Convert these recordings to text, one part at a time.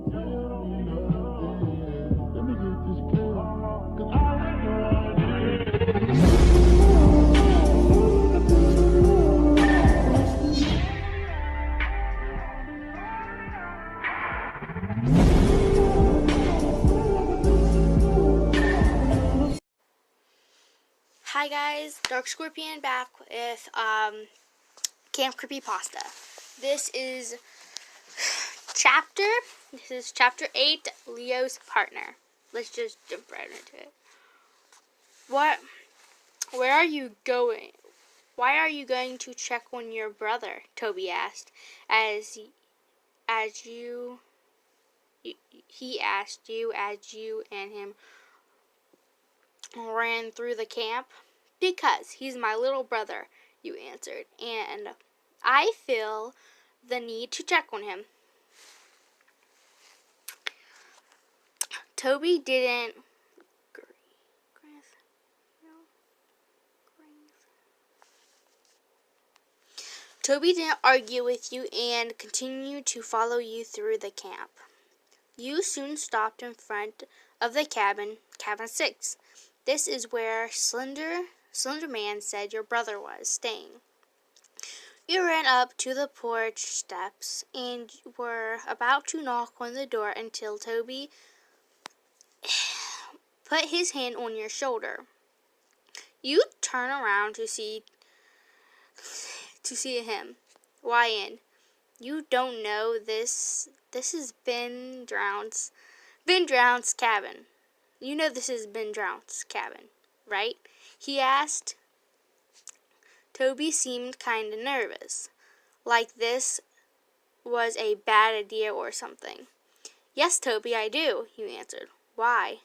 Hi guys, Dark Scorpion back with Camp Creepypasta. This is chapter 8, Leo's partner. Let's just jump right into it. Where are you going? Why are you going to check on your brother? Toby asked, he asked you as you and him ran through the camp. Because he's my little brother, you answered, and I feel the need to check on him. Toby didn't argue with you and continued to follow you through the camp. You soon stopped in front of the cabin 6. This is where Slender Man said your brother was staying. You ran up to the porch steps and were about to knock on the door until Toby put his hand on your shoulder. You turn around to see him. Why in? You don't know this. This is Ben Drowned's cabin. You know this is Ben Drowned's cabin, right? He asked. Toby seemed kind of nervous, like this was a bad idea or something. Yes, Toby, I do, you answered. Why?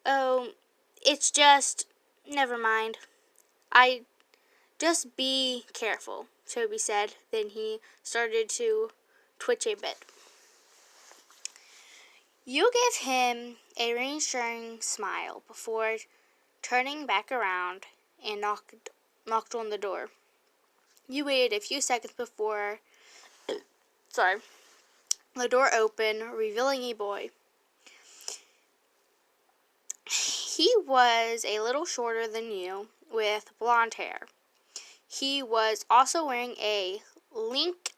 Oh, it's just, never mind. Just be careful, Toby said. Then he started to twitch a bit. You gave him a reassuring smile before turning back around and knocked on the door. You waited a few seconds before the door opened, revealing a boy. He was a little shorter than you, with blonde hair. He was also wearing a Link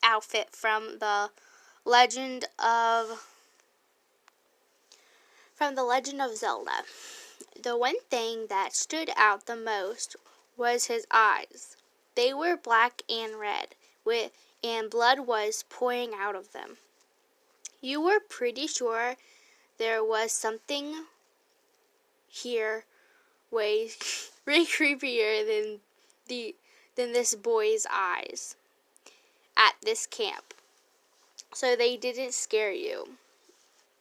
outfit from the Legend of Zelda. The one thing that stood out the most was his eyes. They were black and red, and blood was pouring out of them. You were pretty sure there was something here way creepier than this boy's eyes at this camp. So they didn't scare you.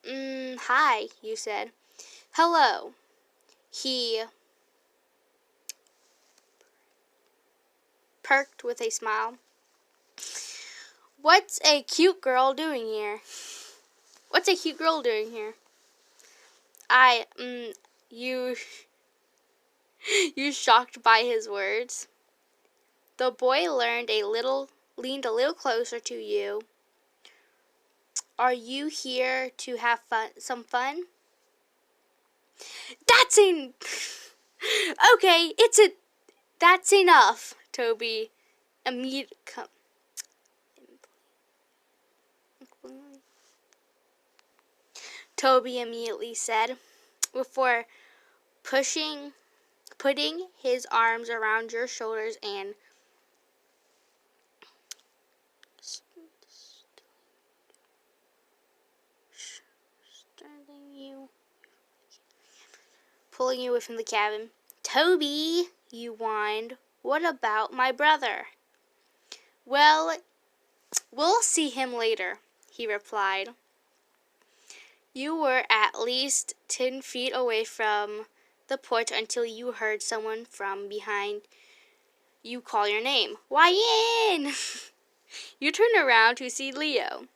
Hi, you said. Hello. He perked with a smile. What's a cute girl doing here? You shocked by his words. The boy leaned a little closer to you. Are you here to have some fun? That's enough, Toby immediately said, before putting his arms around your shoulders and pulling you away from the cabin. Toby, you whined, what about my brother? Well, we'll see him later, he replied. You were at least 10 feet away from the porch until you heard someone from behind you call your name. Why in? You turned around to see Leo.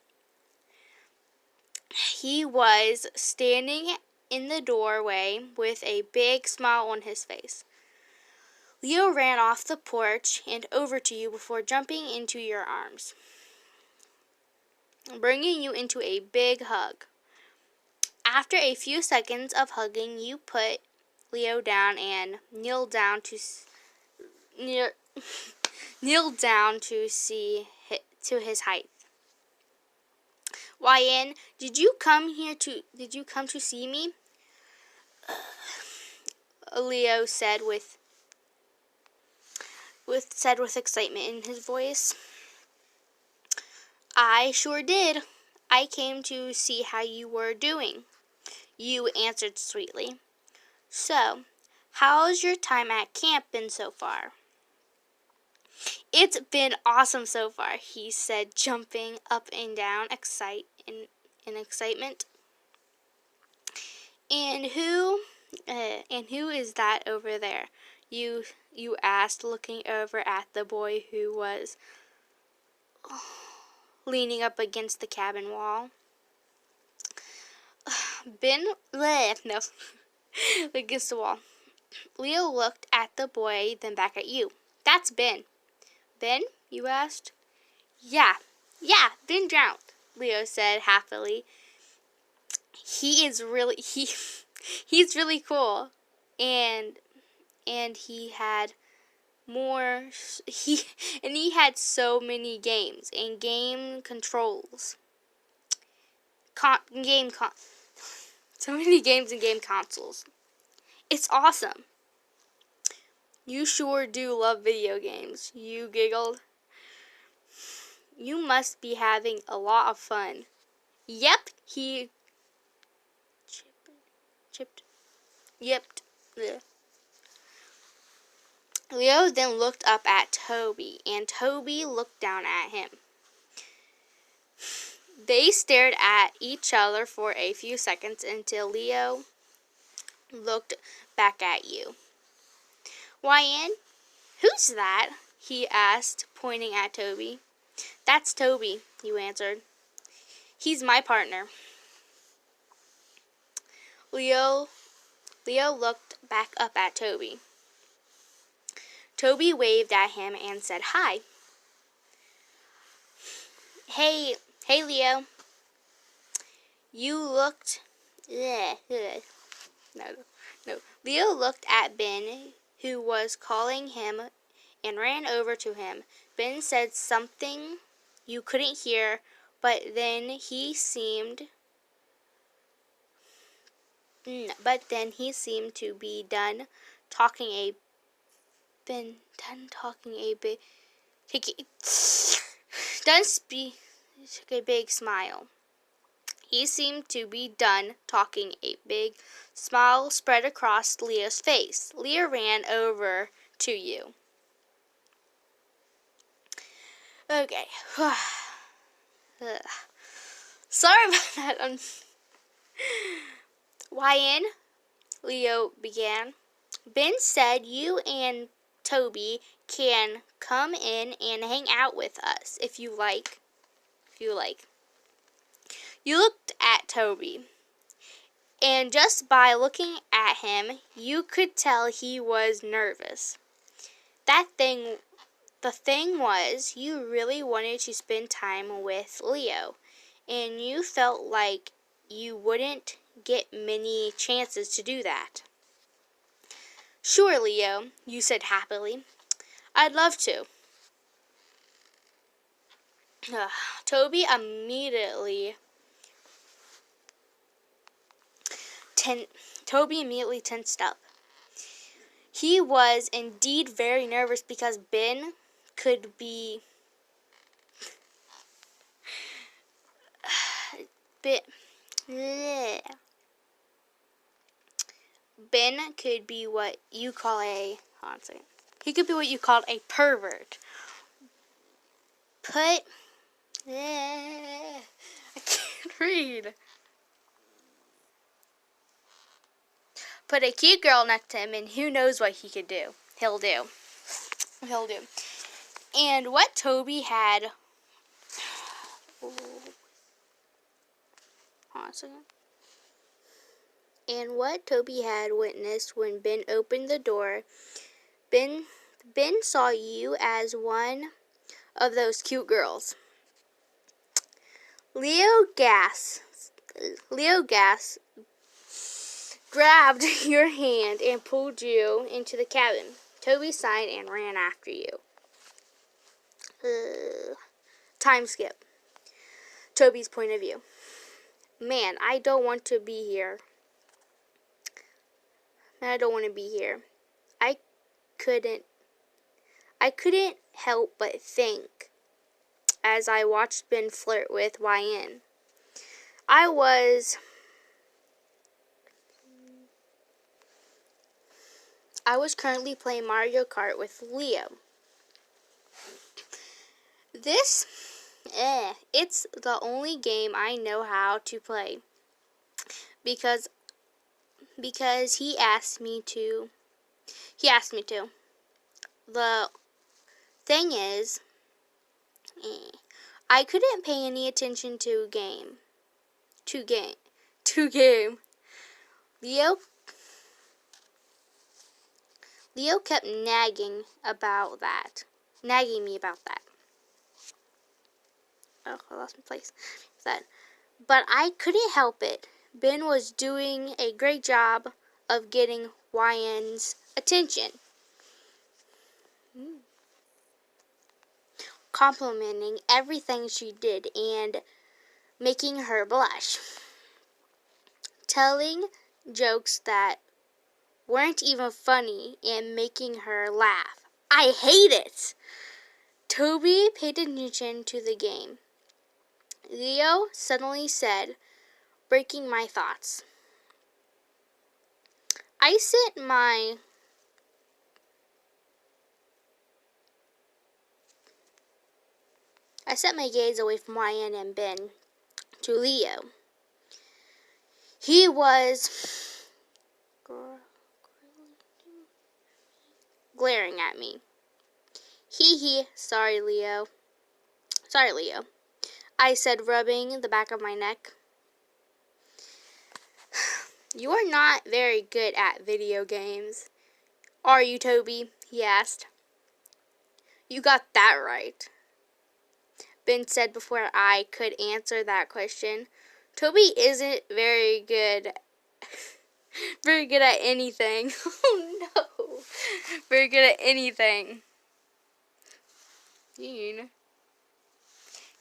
He was standing in the doorway with a big smile on his face. Leo ran off the porch and over to you before jumping into your arms. bringing you into a big hug. After a few seconds of hugging, you put Leo down and kneel down to kneel down to see to his height. Wyan, did you come to see me? Leo said with excitement in his voice. I sure did. I came to see how you were doing, you answered sweetly. So, how's your time at camp been so far? It's been awesome so far, he said, jumping up and down in excitement. And who is that over there? You asked, looking over at the boy who was leaning up against the cabin wall. No, against the wall. Leo looked at the boy, then back at you. That's Ben. Ben? You asked. Yeah, Ben drowned, Leo said happily. He's really cool, and he had so many games and game controls. So many games and game consoles. It's awesome. You sure do love video games, you giggled. You must be having a lot of fun. Yep, he chipped. Yep. Leo then looked up at Toby, and Toby looked down at him. They stared at each other for a few seconds until Leo looked back at you. Wyan, who's that? He asked, pointing at Toby. That's Toby, you answered. He's my partner. Leo looked back up at Toby. Toby waved at him and said hi. Hey Leo. You looked... No. Leo looked at Ben, who was calling him, and ran over to him. Ben said something you couldn't hear, but then he seemed to be done talking a big smile. He seemed to be done talking. A big smile spread across Leo's face. Leo ran over to you. Okay. Sorry about that. Wyan, Leo began. Ben said you and Toby can come in and hang out with us if you like. You looked at Toby, and just by looking at him, you could tell he was nervous. The thing was, you really wanted to spend time with Leo, and you felt like you wouldn't get many chances to do that. Sure, Leo, you said happily. I'd love to. Toby immediately tensed up. He was indeed very nervous because Ben could be what you call He could be what you called a pervert. I can't read. Put a cute girl next to him, and who knows what he'll do. And what Toby had... And what Toby had witnessed when Ben opened the door, Ben saw you as one of those cute girls. Leo Gas grabbed your hand and pulled you into the cabin. Toby sighed and ran after you. Time skip. Toby's point of view. Man, I don't want to be here. I don't want to be here. I couldn't help but think as I watched Ben flirt with YN. I was currently playing Mario Kart with Leo. It's the only game I know how to play because he asked me to. The thing is, I couldn't pay any attention to game. Leo kept nagging me about that. Oh, I lost my place. But I couldn't help it. Ben was doing a great job of getting YN's attention. Complimenting everything she did and making her blush. Telling jokes that weren't even funny and making her laugh. I hate it! Toby paid attention to the game. Leo suddenly said, breaking my thoughts. I set my gaze away from YN and Ben to Leo. He was glaring at me. Hee. Sorry, Leo. I said, rubbing the back of my neck. You are not very good at video games. Are you, Toby? He asked. You got that right, Ben said before I could answer that question. Toby isn't very good at anything. Oh no. Very good at anything.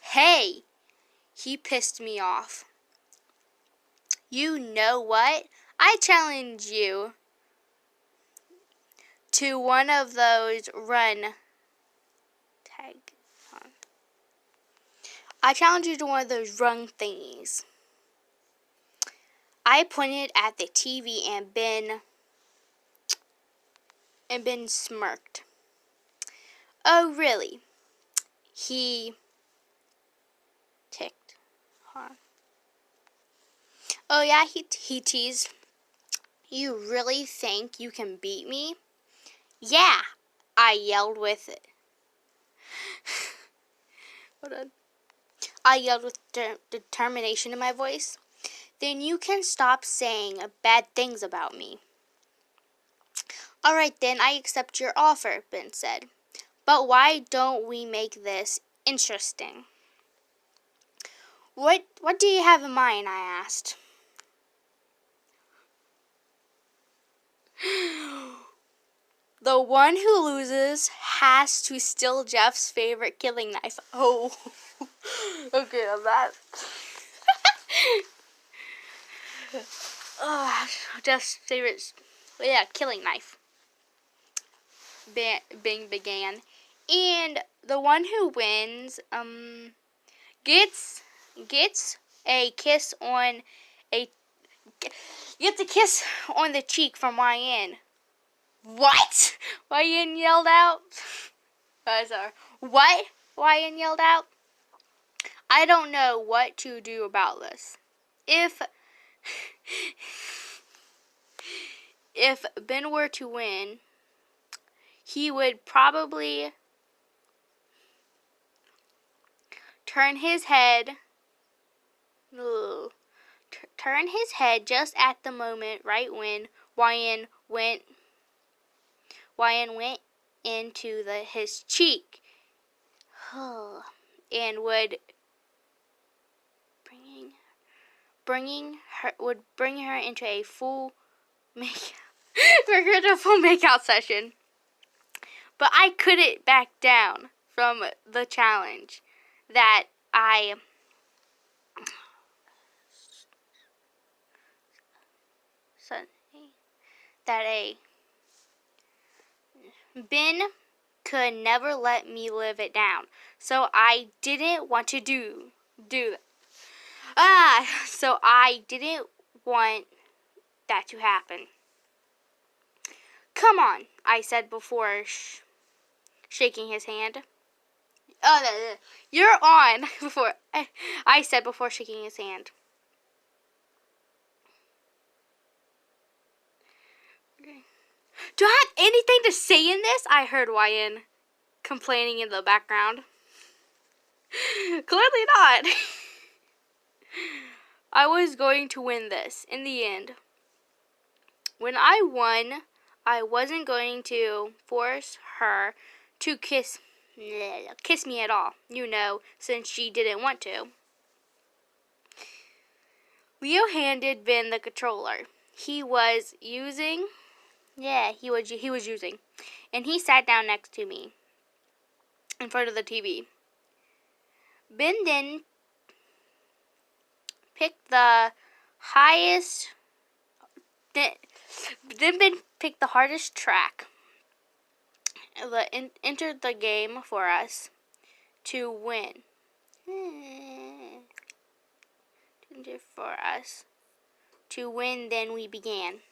Hey, he pissed me off. You know what? I challenge you to one of those run thingies. I pointed at the TV and Ben smirked. Oh, really? He ticked. Oh, yeah, he teased. You really think you can beat me? Yeah, I yelled with it. Hold on. I yelled with determination in my voice. Then you can stop saying bad things about me. All right, then, I accept your offer, Ben said. But why don't we make this interesting? What do you have in mind? I asked. The one who loses has to steal Jeff's favorite killing knife. Oh, okay, on that. Jeff's favorite, killing knife. Bing began, and the one who wins, gets a kiss on the cheek from YN. What? YN yelled out. Sorry. What? YN yelled out. I don't know what to do about this. If Ben were to win, he would probably turn his head just at the moment, right when YN went into his cheek, and would bring her into a full makeout session. But I couldn't back down from the challenge that Ben could never let me live it down. So I didn't want to do that. So I didn't want that to happen. Come on, I said before shaking his hand. Oh, no, you're on before I said before shaking his hand. Okay. Do I have anything to say in this? I heard Ryan complaining in the background. Clearly not. I was going to win this in the end. When I won, I wasn't going to force her to kiss me at all, since she didn't want to. Leo handed Ben the controller. He was using, and he sat down next to me in front of the TV. Ben then picked the hardest track. Entered the game for us to win. Then we began.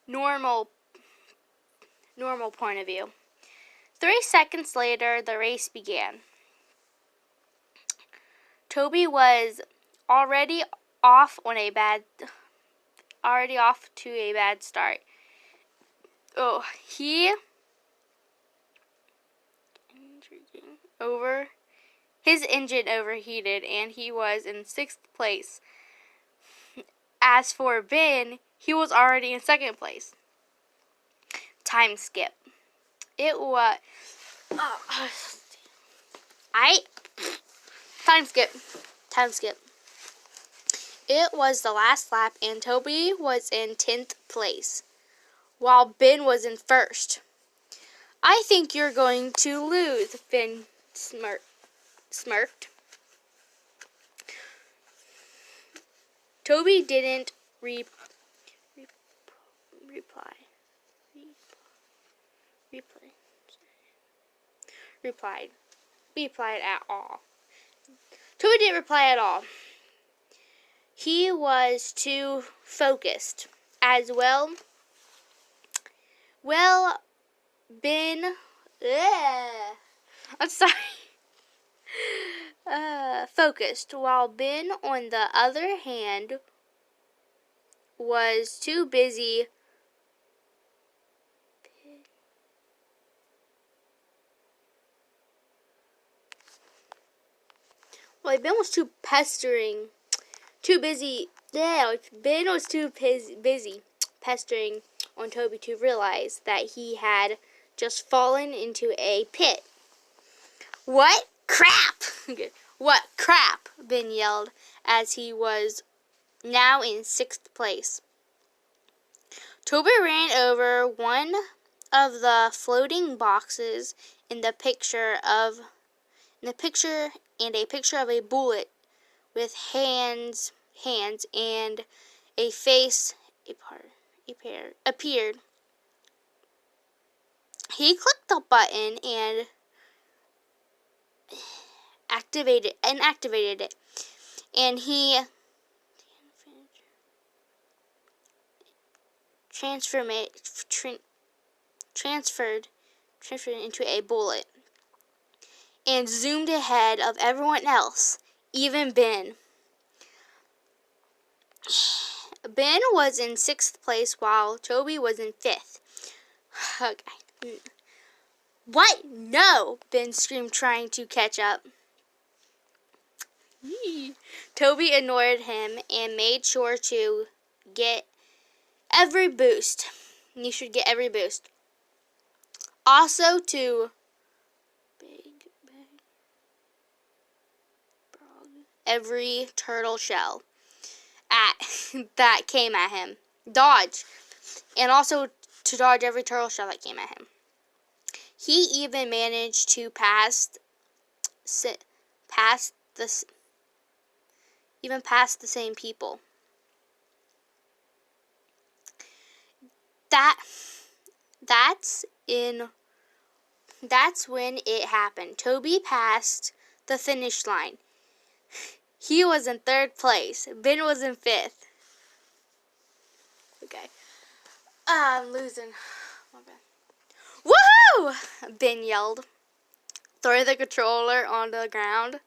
Normal point of view. 3 seconds later, the race began. Toby was already off to a bad start. His engine overheated and he was in 6th place. As for Ben, he was already in 2nd place. Time skip. Time skip. It was the last lap and Toby was in 10th place, while Ben was in 1st. I think you're going to lose, Ben smirked. Toby didn't reply at all. Toby didn't reply at all. He was too focused as well. Well, Ben, I'm sorry. Focused, while Ben, on the other hand, was too busy Ben was too busy pestering on Toby to realize that he had just fallen into a pit. What crap! What crap! Ben yelled as he was now in 6th place. Toby ran over one of the floating boxes in a picture of a bullet with hands and a face appeared. He clicked the button and activated it, and he transferred into a bullet and zoomed ahead of everyone else, even Ben. Ben was in 6th place while Toby was in 5th. Okay. What? No! Ben screamed, trying to catch up. Toby ignored him and made sure to get every boost. You should get every boost. Also to every turtle shell that came at him. Dodge. And also to dodge every turtle shell that came at him. He even managed to pass the same people. That's when it happened. Toby passed the finish line. He was in 3rd place. Ben was in 5th. Okay. I'm losing. Woohoo! Ben yelled, throwing the controller onto the ground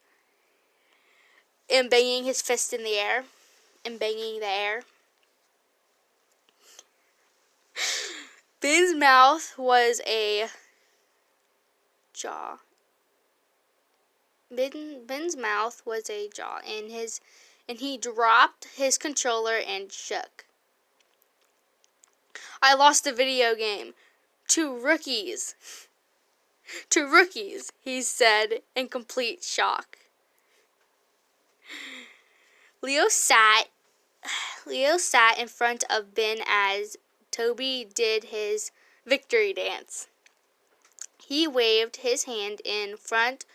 and banging his fist in the air and banging the air. Ben's mouth was a jaw. Ben's mouth was a jaw, and he dropped his controller and shook. I lost the video game. To rookies, he said in complete shock. Leo sat in front of Ben as Toby did his victory dance. He waved his hand in front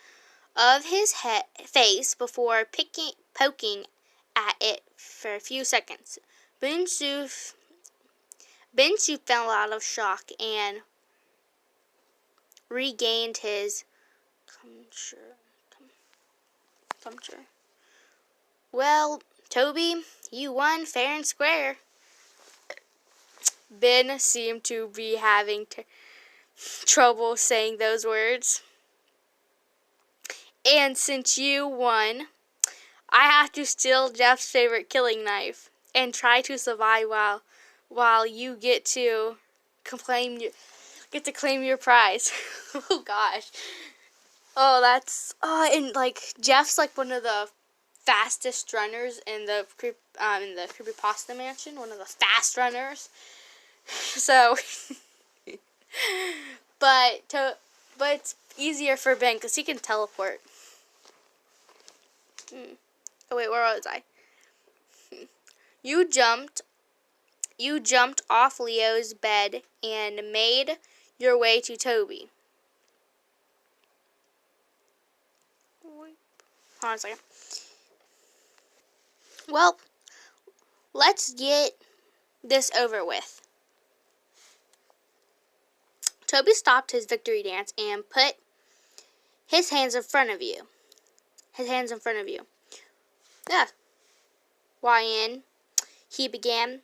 of his face before poking at it for a few seconds. Ben Sue fell out of shock and regained his composure. Well, Toby, you won fair and square. Ben seemed to be having trouble saying those words. And since you won, I have to steal Jeff's favorite killing knife and try to survive while you get to claim your prize. Oh gosh. And like Jeff's like one of the fastest runners in the Creepypasta mansion, one of the fast runners. So but it's easier for Ben cuz he can teleport. Oh wait, where was I? You jumped off Leo's bed and made your way to Toby. Hold on a second. Well, let's get this over with. Toby stopped his victory dance and put his hands in front of you. Yeah. YN, he began.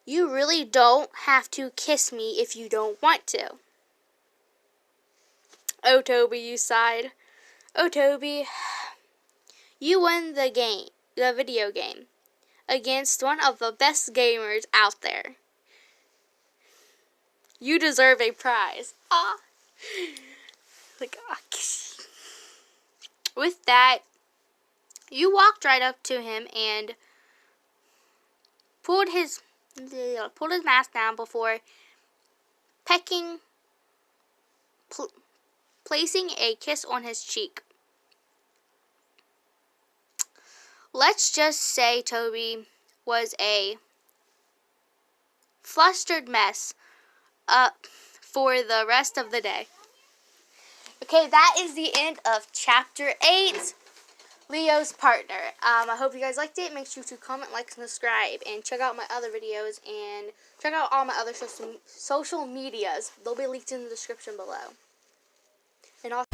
You really don't have to kiss me if you don't want to. Oh, Toby, you sighed. Oh, Toby, you won the video game, against one of the best gamers out there. You deserve a prize. With that, you walked right up to him and pulled his mask down before placing a kiss on his cheek. Let's just say Toby was a flustered mess for the rest of the day. Okay, that is the end of Chapter 8, Leo's Partner. I hope you guys liked it. Make sure to comment, like, and subscribe, and check out my other videos, and check out all my other social medias. They'll be linked in the description below. And also